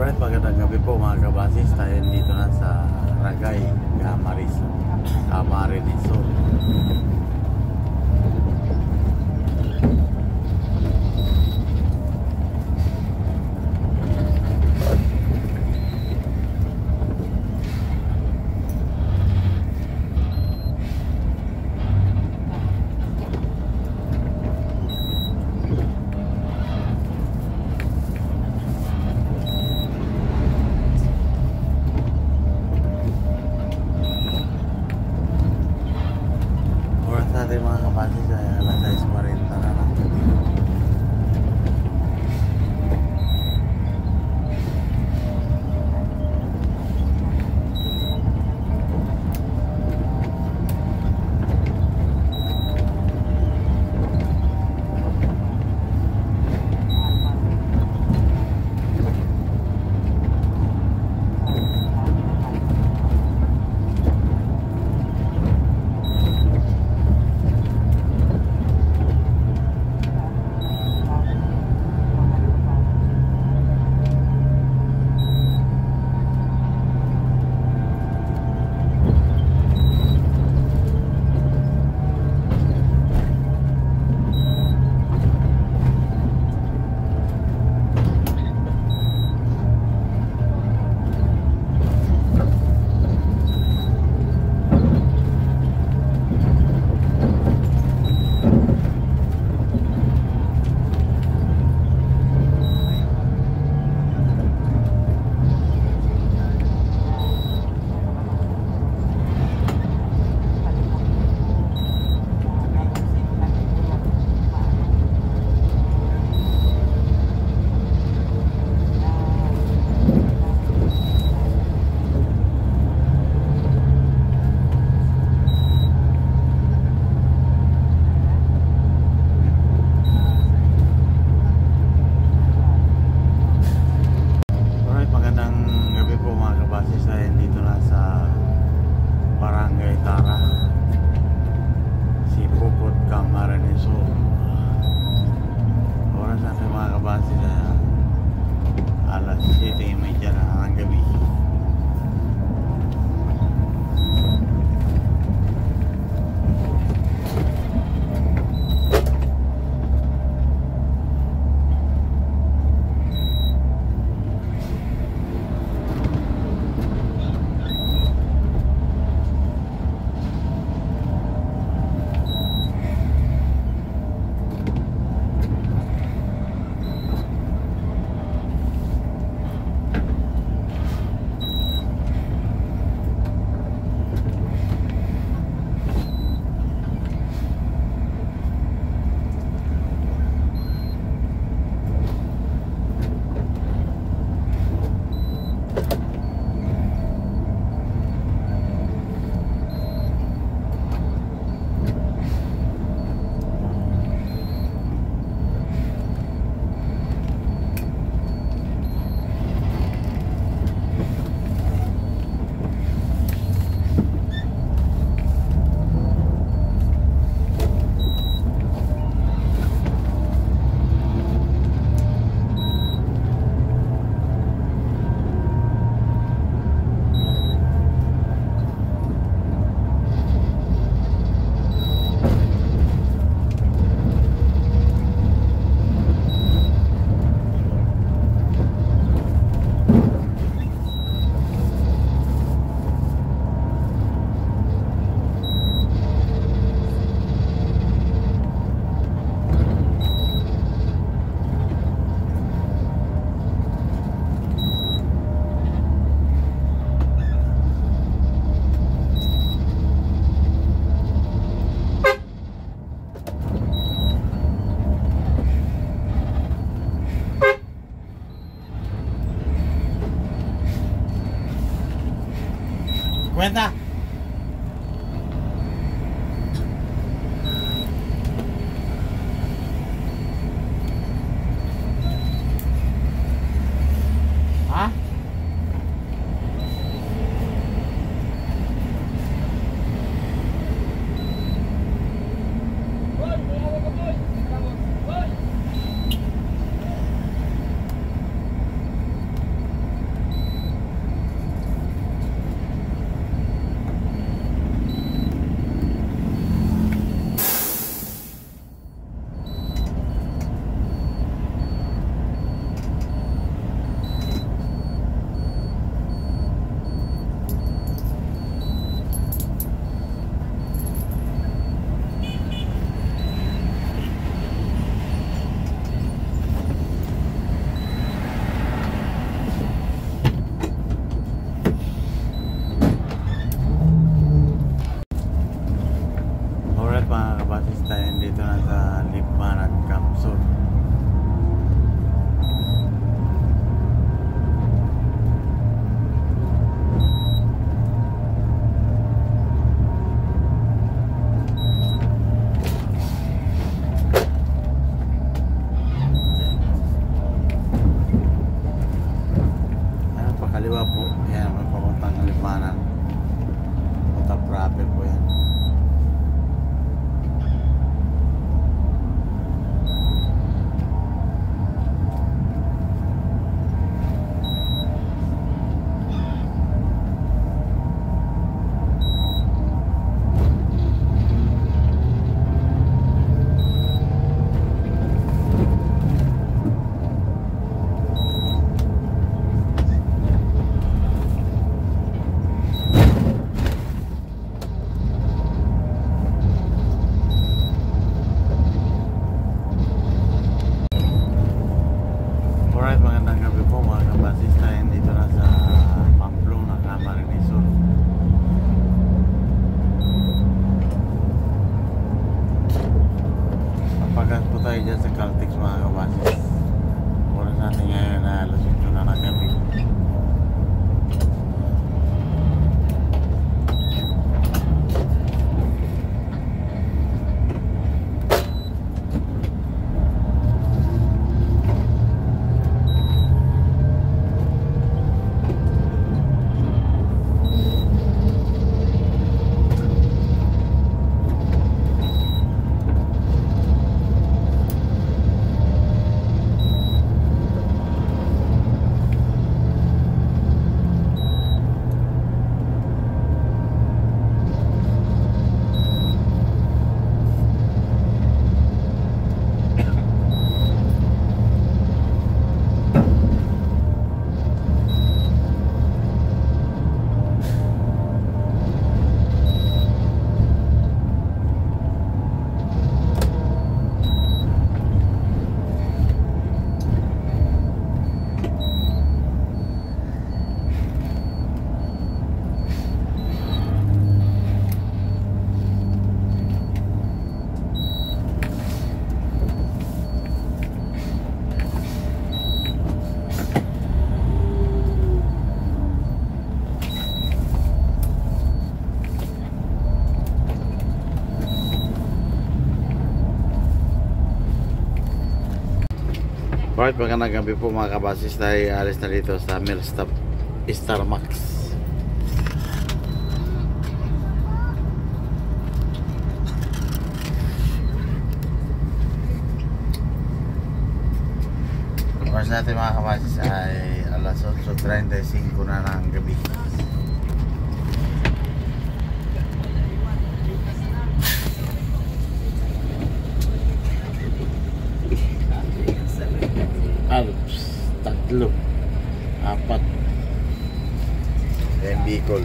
Alright, magandang gabi po mga kabasis. Tayo dito na sa Ragay, Camarines Sur. Natin mga kapasis ay alas 6:40 na lang. Alas 7:30 na ng gabi. Cuenta. ¿Ah? kaliwa po. Yan, may papuntang Lipanan. Punta proper po yan. Alright, magandang gabi po mga kabasis tayo dito na sa Pamplona, Camarines Sur. Papagat po tayo dyan sa Caltex mga kabasis. Oras natin ngayon na alas 8 na ng gabi. Alright, magandang gabi po mga kabasis. Tayo alis na dito sa Millstop Starmax. Oras natin mga kabasis ay alas 8:35 na ng gabi. Alps, 3, 4 then Bicol.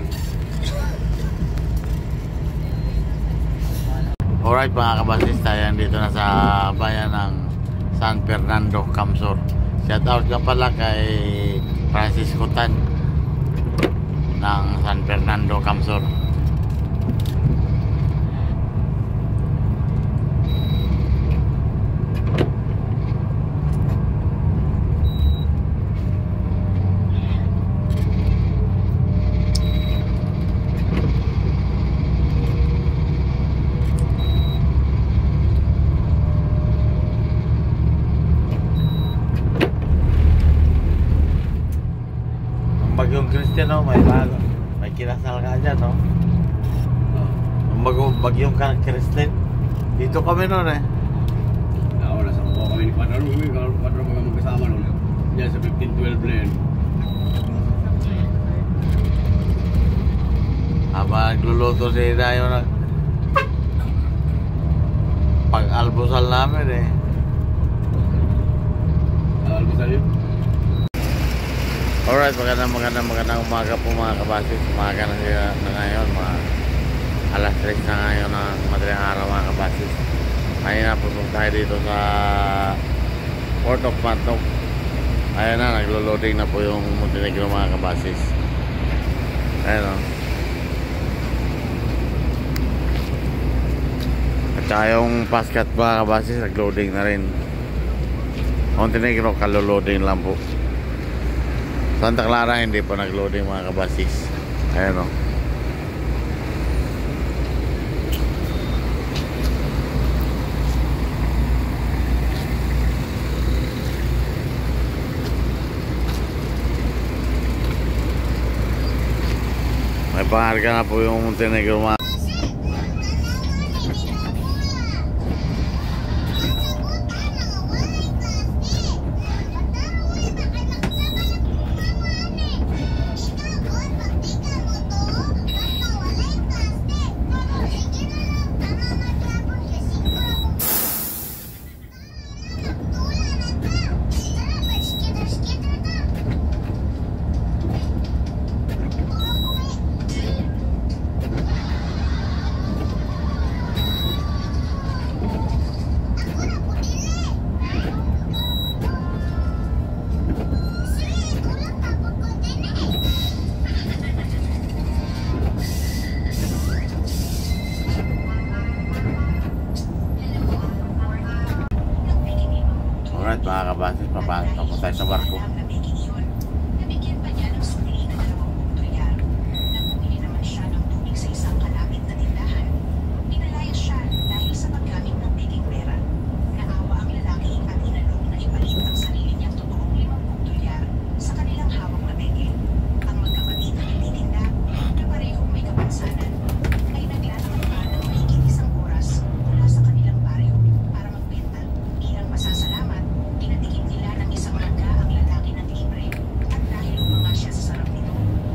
Alright mga kabasis, tayo dito na sa bayan ng San Fernando, Camsor. Shout out ka pala kay Francisco Tan ng San Fernando, Camsor. Bagyong Christian, no? May kinasal ka dyan, no? Bagyong Christian, dito kami noon eh. Oo, nasa baba kami ni Padre Rumi, Padre mga magkasama noon. Diyan sa 1512 lane. Nagluluto si Dayo na pag-almusal namin eh. Almusal yun? Alright, magandang umaga po mga kabasis. Umaga na ngayon, mga alas 3 na ngayon ng madaling araw mga kabasis. Ngayon na pupunta tayo dito sa Port of Matnog. Ayun na, naglo-loading na po yung Montenegro mga kabasis. Ayun o. At saka yung Pascat mga kabasis, nag-loading na rin. Montenegro, kalo-loading lang po. Santa Clara hindi pa nag-loading mga kabasis. Ayan o. May pangarga na po yung Montenegro mga. Alright mga kabasis, papasok po tayo sa barko. Nabigyan pa niya ng sundin na $20 nang bumili naman siya ng tubig sa isang kalapit na tindahan. Pinalayas siya dahil sa paggamit ng baking pera. Naawa ang lalaki at inalok na ipalit ang sarili niyang totoong $50 sa kanilang hawak na beke. Ang magkapatid na nagtitinda na parehong may kapansanan ay naglalakad pa ng mahigit 1 oras mula sa kanilang baryo para magbenta. Bilang pasasalamat, pinatikim nila ng isang mangga ang lalaki ng libre at dahil umanga siya sa sarap nito,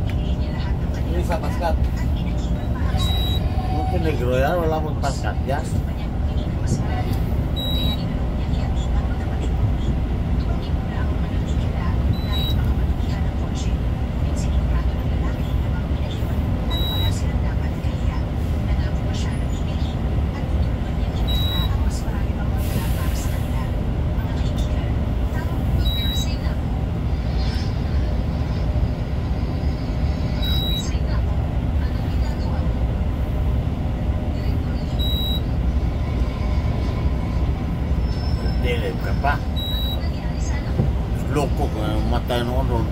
binili niya lahat ng kanilang mangga at pinagiban pa ang sarili. Montenegro yan, wala mong paskat yan. Gusto pa niyang bumili ng mas marami. Kaya inalok niya ihatid ang magkapatid Bobby. Tumanggi muna ang mga nagtitinda dahil baka matumihan ng kotse. Ngunit sinigurado ng lalaki na marumi na iyon at wala silang dapat ikahiya. Nangako pa siya na bibili at tutulungan niyang ibenta ang mas marami pang mangga para sa kanila. Mga kaibigan, tamang mag-resign na ako. Resign na ako. Anong ginagawa mo? Direktor niyo. Dilip ka pa. Anong nangyari sa anak mo? Loko ka, matay noon doon.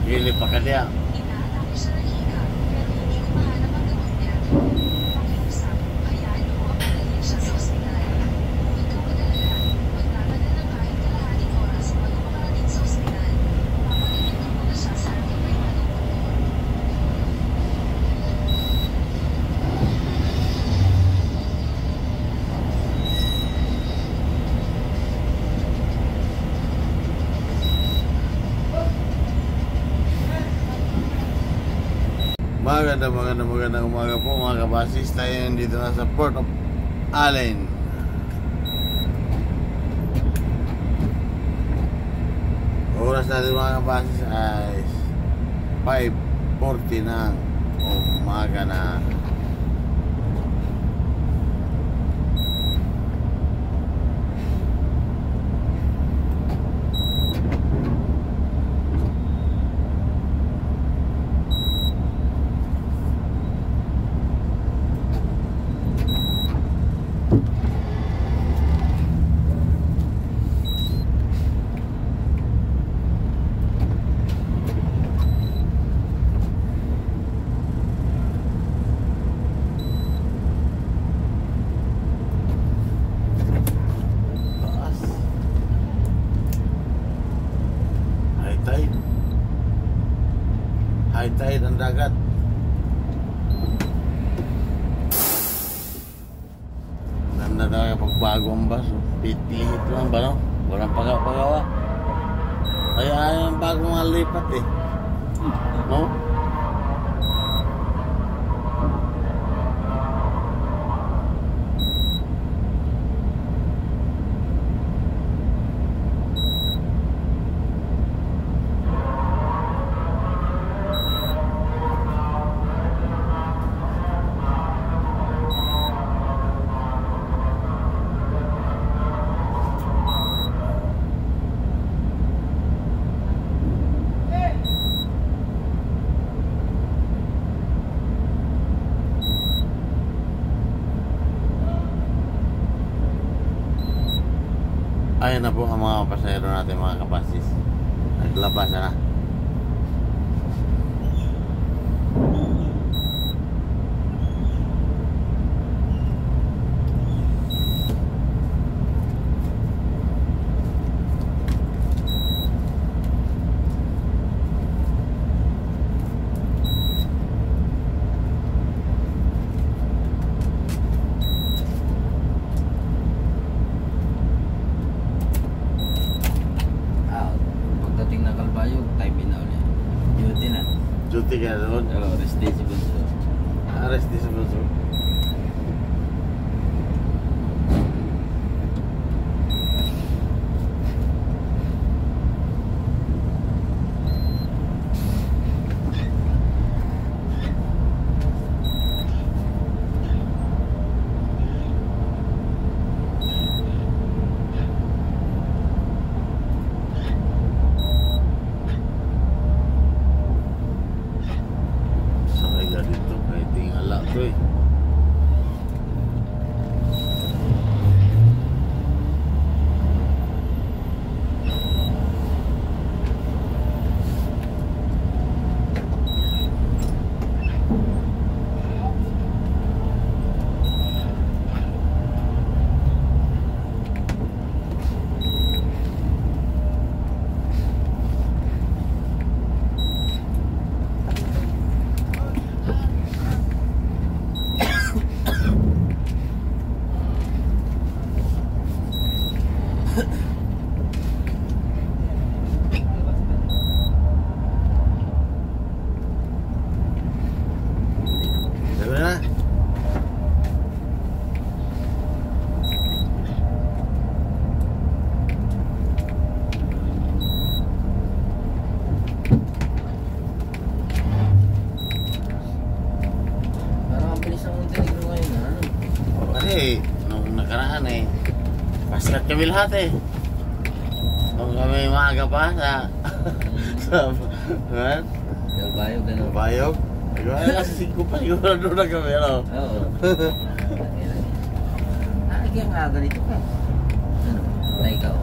Dilip pa ka diya. Inaatake siya ng hika, pero hindi ko mahanap ang gamot niya. Pakiusap, hayaan mo ang madalhin siya sa ospital. Huwag kang mag-alala, magtatagal ng kahit kalahating oras bago makarating sa ospital. Papagiging ko muna siya sa ating pribadong doktor. Magandang umaga po mga kabasis. Tayo dito na sa Port of Allen. Oras natin mga kabasis ay 5:40 ng umaga na. High tide ang dagat. Ganda talaga pagbago ang baso. Pit-pihit lang ba, no? Walang pagawa. Kaya yung bago nga lipat eh. No? Ayun na po ang mga pasahero natin mga kabasis. Naglabas na. yung time in na ulit. Duty na. Duty ka doon. Oo, rest day si Bunso. Aras di sa bunso. Sakay ka dito, kahit tingala to eh. Sabi na. Parang ang bilis ng Montenegro ngayon, ano? Kasi, nung nakaraan eh, paskat kami lahat eh. Nung kami maaga pa sa... sa... Ano? Galbayog, gano'n. Bayog. Ay, kasi 5 pa siguro doon na kami, ano? Oo. Kaya nga ganito ka. Ano? Wala ikaw.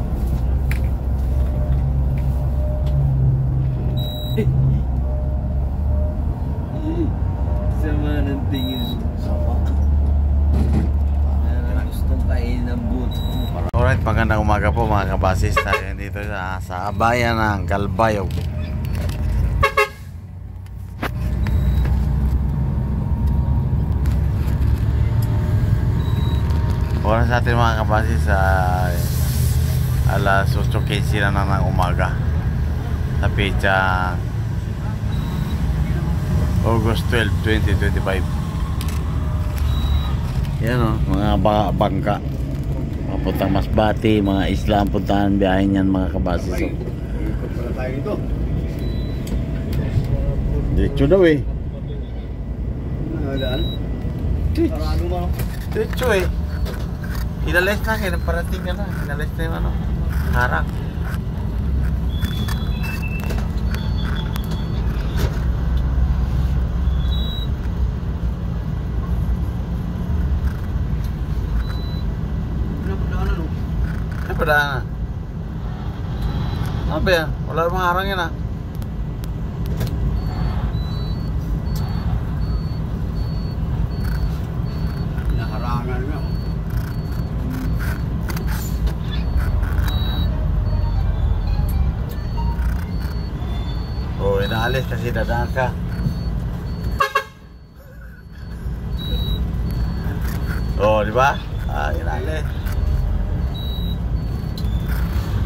Sama ng tingin. Sama. Parang gustong kainin ng buto. Alright, magandang umaga po mga kabasis. Tayo dito sa bayan ng Galbayog. Oras natin mga kabasis sa alas 8:15 na ng umaga sa pecha August 12, 2025. Yan o, mga bangka papuntang Masbate, mga isla ang puntahan, biyahin yan mga kabasis. Ikot pala tayo dito. Diretso daw eh. Daan? Sarado mo. Diretso eh. Hinalis na kayo, parating ka na. Hinalis na yung ano, harang. Ay, padaan na. Ano ba yan? Wala namang harang yan ah. Naharangan nga. Oh, inaalis kasi dadaan ka. Oh, di ba? Ah, inaalis.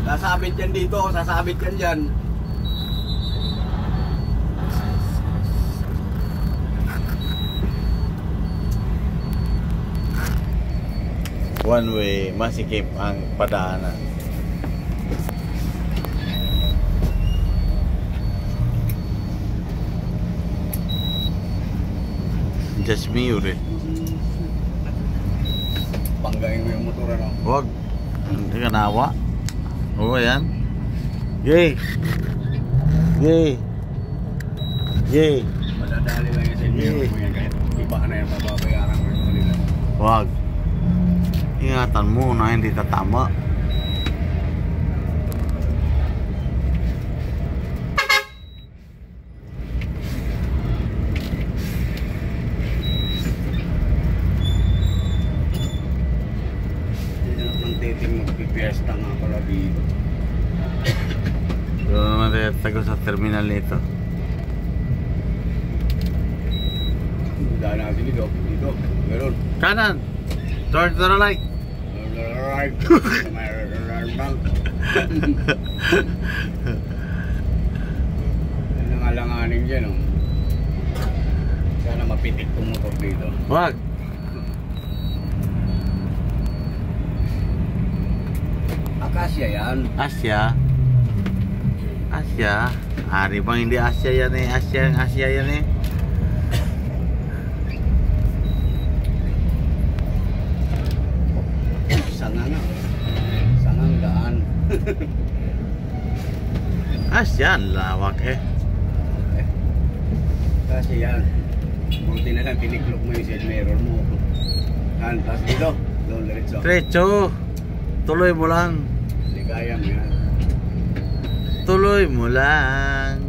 Sasabit yan dito, sasabit yan dyan. One way, masikip ang padaanan. Just me ulit. Panggain mo yung motor ano. Huwag. Hindi ka nawa. Oo, yan. Yay! Yay! Yay! Madadali lang yan sa inyo. Yan kahit iba na yan, mababayaran mo yung kanila. Huwag. Ingatan mo na hindi tatama. Magpipiesta nga pala dito. Doon naman tayo sa terminal nito. Dahil natin dito. Dito. Meron. Kanan! Turn to the right! Right. Mayroon bank. galing dyan, oh. Sana mapitik itong motor dito. Wag. Akasya yan. Asya. Asya. Hari bang hindi Asya yan eh. Asya yan eh. Sangang daan. Asya, lawak eh. Kasi yan. Buti na lang tiniklok mo yung side mirror mo. Yan, tapos dito. Doon, diretso. Diretso. Tuloy mo lang. Ligaya mo yan. Tuloy mo lang.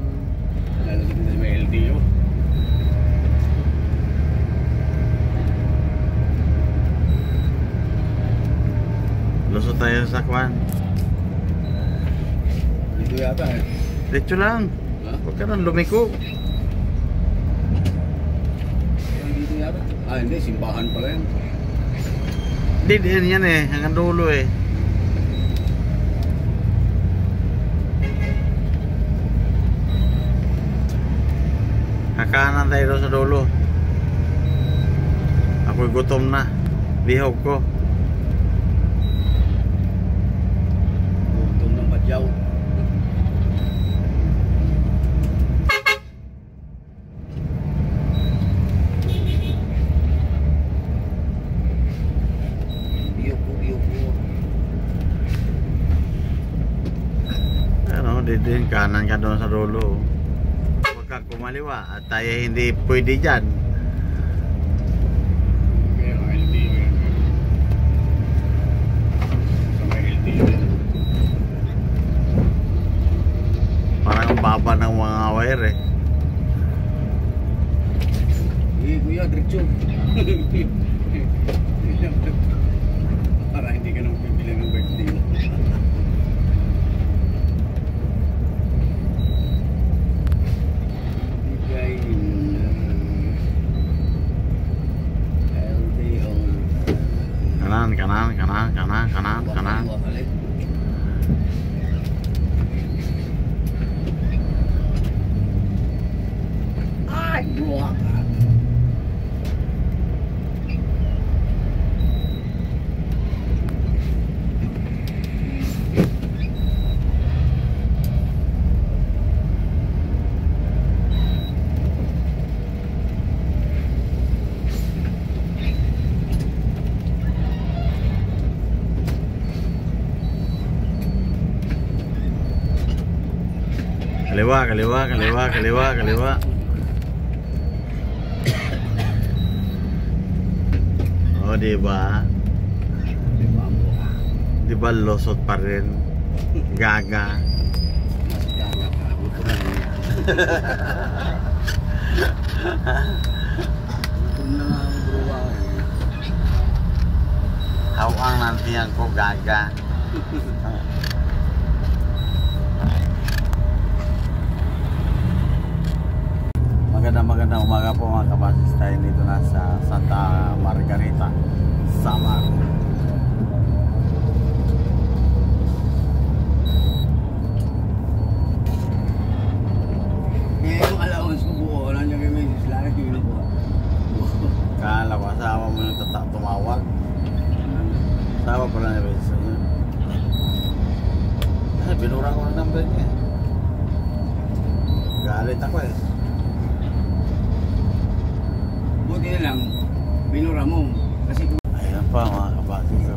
Lalagyan na may LTO. Lusot tayo sa kwan. Dito yata eh. Diretso lang. Ha? Huwag ka nang lumiko. Dito yata. Ah, hindi. Simbahan pala yan. Hindi din yan eh. Hanggang dulo eh. Kakanan tayo doon sa dulo. Ako'y gutom na. Bihog ko. Gutom ng padyaw. Ano, din kanan ka doon sa dulo. Huwag kang kumaliwa at tayo hindi pwede dyan. Kaya mga LTO yan. Sa may LTO yan. Parang ang baba ng mga wire eh. Kuya, diretso. Para hindi ka nang pipili ng birthday mo. Kanan. Ay, buwak. Kaliwa. Oh, diba? Diba losot pa rin? Gaga. Mas gaga ka. Gutom na nga. Gutom na nga ang bruwa. Hawang nantiyan ko gaga. Magandang umaga po mga kabasis, tayo dito na sa Santa Margarita, Samar. Ngayong allowance ko buo, nandiyan kay Mrs. Larry, yun po. Kala ko asawa mo yung tumawag. Asawa pala niya ba sa inyo? Ay, binura ko ng number niya. Galit ako eh. Buti na lang, binura mo. Kasi kung Ayan pa mga kabasis.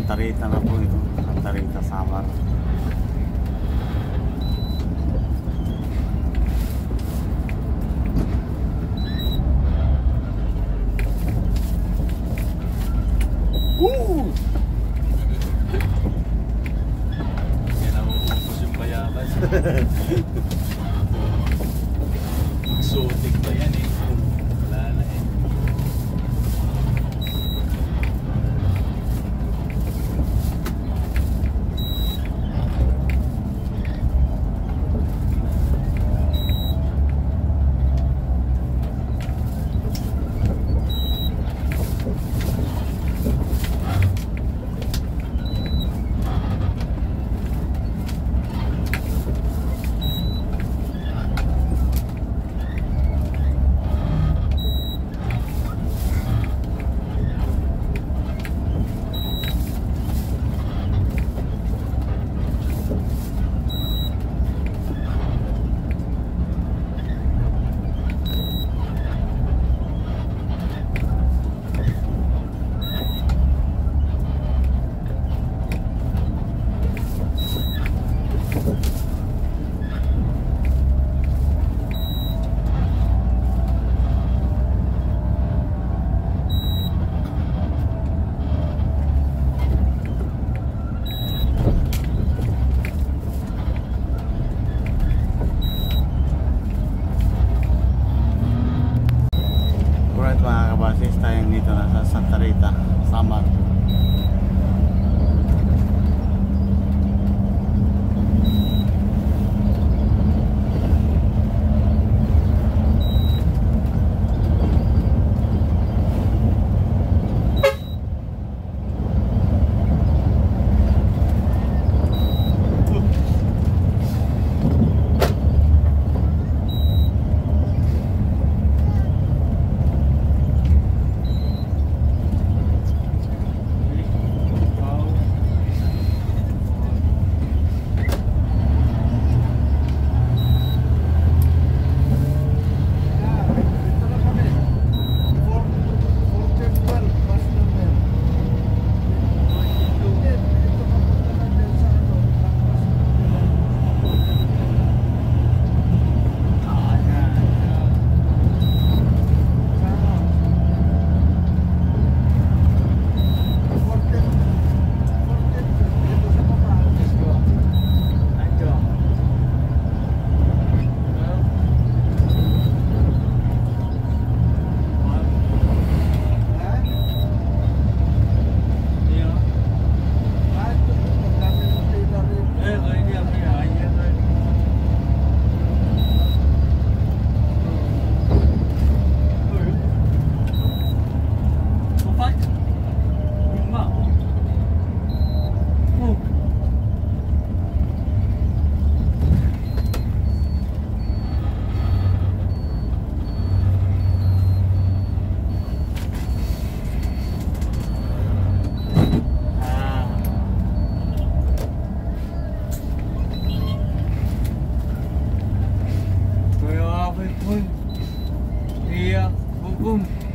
Santa Rita na po ito. Santa Rita, Samar. Woo! Yan ang upos yung bayabas. Exotic ba yan eh? Wala na eh. Mga kabasis, tayong dito na sa Santa Rita, Samar.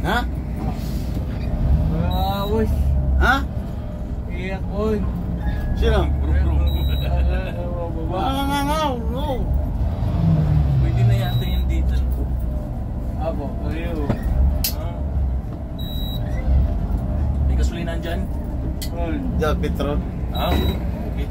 Ha? Ha? Sino? Nangangaw, no. Pwede na yata yung dito. Abo, ariyo. May kasulinan dyan? Diyan, Petron. Okay.